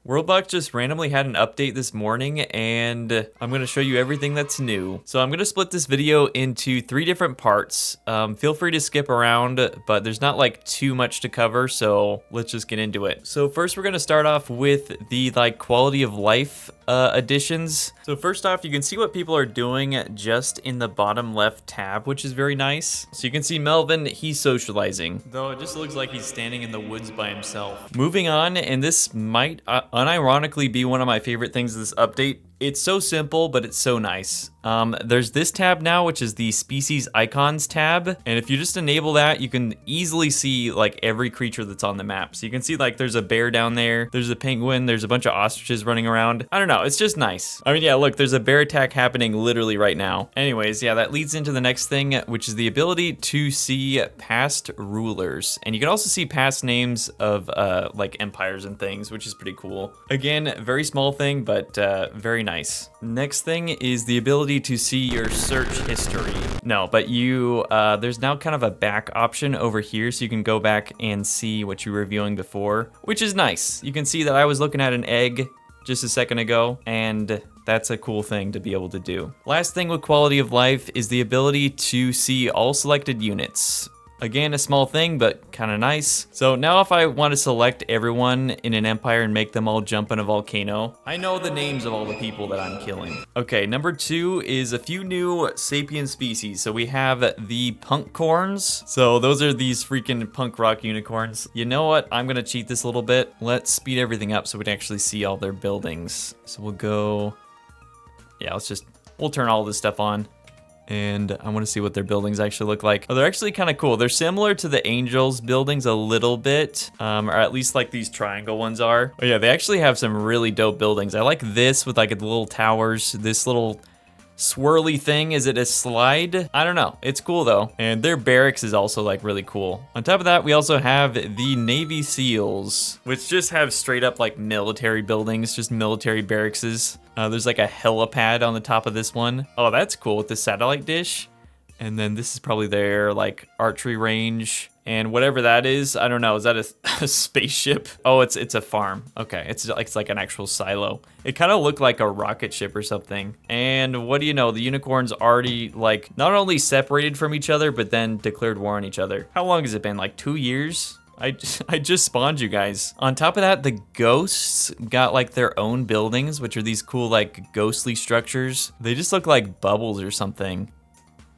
Worldbox just randomly had an update this morning, and I'm going to show you everything that's new. So I'm going to split this video into 3 different parts. Feel free to skip around, but there's not like too much to cover, so let's just get into it. So first we're going to start off with the quality of life additions. So first off, you can see what people are doing just in the bottom left tab, which is very nice. So you can see Melvin, he's socializing, though it just looks like he's standing in the woods by himself. Moving on, and this might unironically be one of my favorite things of this update. It's so simple, but it's so nice. There's this tab now, which is the species icons tab. And if you just enable that, you can easily see like every creature that's on the map. So you can see like there's a bear down there, there's a penguin, there's a bunch of ostriches running around. I don't know, it's just nice. I mean, yeah, look, there's a bear attack happening literally right now. Anyways, yeah, that leads into the next thing, which is the ability to see past rulers. And you can also see past names of like empires and things, which is pretty cool. Again, very small thing, but very nice. Next thing is the ability to see your search history. No, but you, there's now kind of a back option over here, so you can go back and see what you were viewing before, which is nice. You can see that I was looking at an egg just a second ago, and that's a cool thing to be able to do. Last thing with quality of life is the ability to see all selected units. Again, a small thing, but kind of nice. So now if I want to select everyone in an empire and make them all jump in a volcano, I know the names of all the people that I'm killing. Okay, number 2 is a few new sapien species. So we have the punkcorns. So those are these freaking punk rock unicorns. You know what? I'm gonna cheat this a little bit. Let's speed everything up so we can actually see all their buildings. So we'll go, yeah, we'll turn all this stuff on. And I want to see what their buildings actually look like. Oh, they're actually kind of cool. They're similar to the Angels buildings a little bit, or at least like these triangle ones are. Oh yeah, they actually have some really dope buildings. I like this with like the little towers, this little swirly thing. Is it a slide? I don't know. It's cool though. And their barracks is also like really cool. On top of that, we also have the Navy SEALs, which just have straight up like military buildings, just military barracks. There's like a helipad on the top of this one. Oh, that's cool with the satellite dish. And then this is probably their like archery range. And whatever that is, I don't know, is that a spaceship? Oh, it's a farm. Okay, it's like an actual silo. It kind of looked like a rocket ship or something. And what do you know, the unicorns already like not only separated from each other, but then declared war on each other. How long has it been? Like 2 years? I just spawned you guys. On top of that, the ghosts got like their own buildings, which are these cool like ghostly structures. They just look like bubbles or something.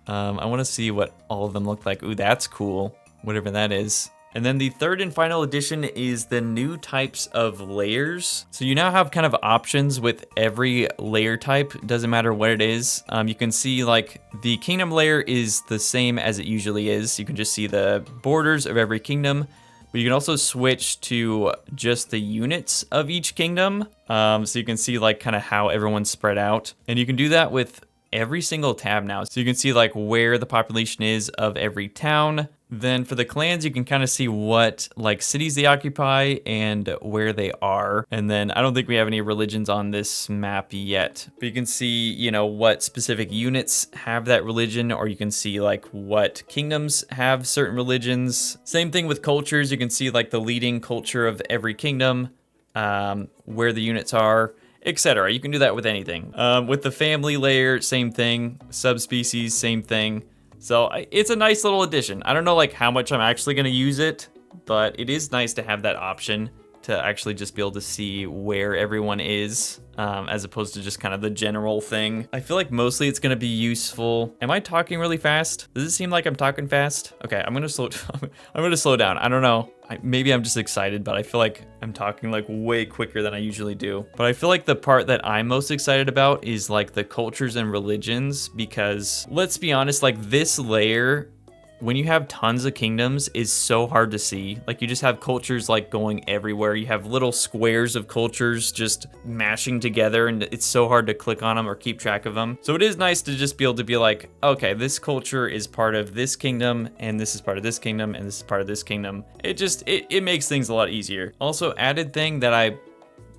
I want to see what all of them look like. Ooh, that's cool. Whatever that is. And then the third and final addition is the new types of layers. So you now have kind of options with every layer type, doesn't matter what it is. You can see like the kingdom layer is the same as it usually is. You can just see the borders of every kingdom, but you can also switch to just the units of each kingdom. So you can see like kind of how everyone's spread out. And you can do that with every single tab now. So you can see like where the population is of every town. Then for the clans, you can kind of see what like cities they occupy and where they are. And then I don't think we have any religions on this map yet, but you can see, you know, what specific units have that religion, or you can see like what kingdoms have certain religions. Same thing with cultures. You can see like the leading culture of every kingdom, where the units are, etc. You can do that with anything. With the family layer, same thing. Subspecies, same thing. So it's a nice little addition. I don't know like how much I'm actually gonna use it, but it is nice to have that option to actually just be able to see where everyone is, as opposed to just kind of the general thing. I feel like mostly it's gonna be useful. Am I talking really fast? Does it seem like I'm talking fast? Okay, I'm gonna slow down. I don't know. Maybe I'm just excited, but I feel like I'm talking like way quicker than I usually do. But I feel like the part that I'm most excited about is like the cultures and religions, because let's be honest, like this layer, when you have tons of kingdoms, is so hard to see. Like you just have cultures like going everywhere. You have little squares of cultures just mashing together, and it's so hard to click on them or keep track of them. So it is nice to just be able to be like, okay, this culture is part of this kingdom, and this is part of this kingdom, and this is part of this kingdom. It makes things a lot easier. Also, added thing that I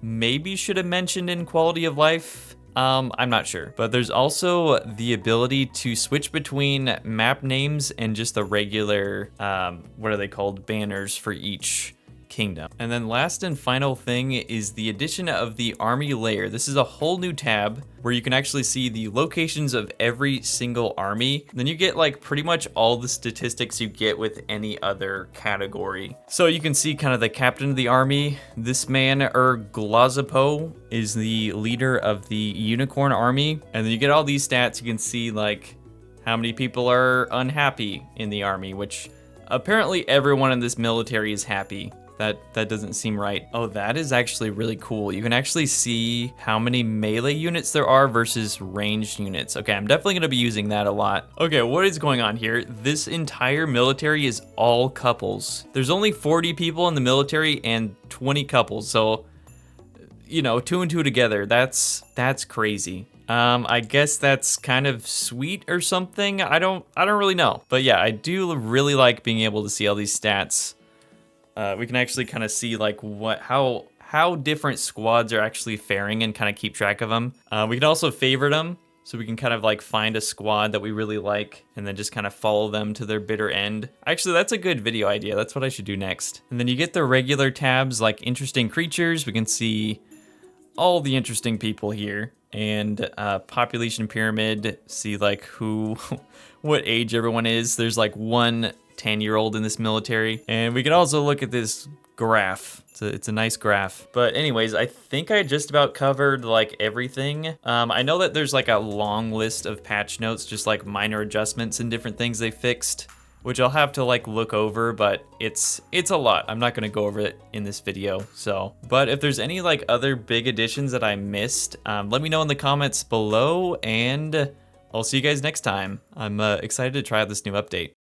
maybe should have mentioned in quality of life, I'm not sure, but there's also the ability to switch between map names and just the regular, what are they called, banners for each Kingdom. And then last and final thing is the addition of the Army layer. This is a whole new tab where you can actually see the locations of every single army. Then you get like pretty much all the statistics you get with any other category. So you can see kind of the captain of the army. This man, Glazapo, is the leader of the Unicorn Army. And then you get all these stats. You can see like how many people are unhappy in the army, which apparently everyone in this military is happy. That doesn't seem right. Oh, that is actually really cool. You can actually see how many melee units there are versus ranged units. Okay, I'm definitely gonna be using that a lot. Okay, what is going on here? This entire military is all couples. There's only 40 people in the military and 20 couples. So, you know, 2 and 2 together, that's crazy. I guess that's kind of sweet or something. I don't really know. But yeah, I do really like being able to see all these stats. We can actually kind of see like how different squads are actually faring and kind of keep track of them. We can also favorite them, so we can kind of like find a squad that we really like and then just kind of follow them to their bitter end. Actually, that's a good video idea. That's what I should do next. And then you get the regular tabs like interesting creatures. We can see all the interesting people here, and population pyramid, see like what age everyone is. There's like one 10-year-old in this military. And we can also look at this graph. It's a nice graph. But anyways, I think I just about covered like everything. I know that there's like a long list of patch notes, just like minor adjustments and different things they fixed, which I'll have to like look over, but it's a lot. I'm not gonna go over it in this video, so. But if there's any like other big additions that I missed, let me know in the comments below, and I'll see you guys next time. I'm excited to try out this new update.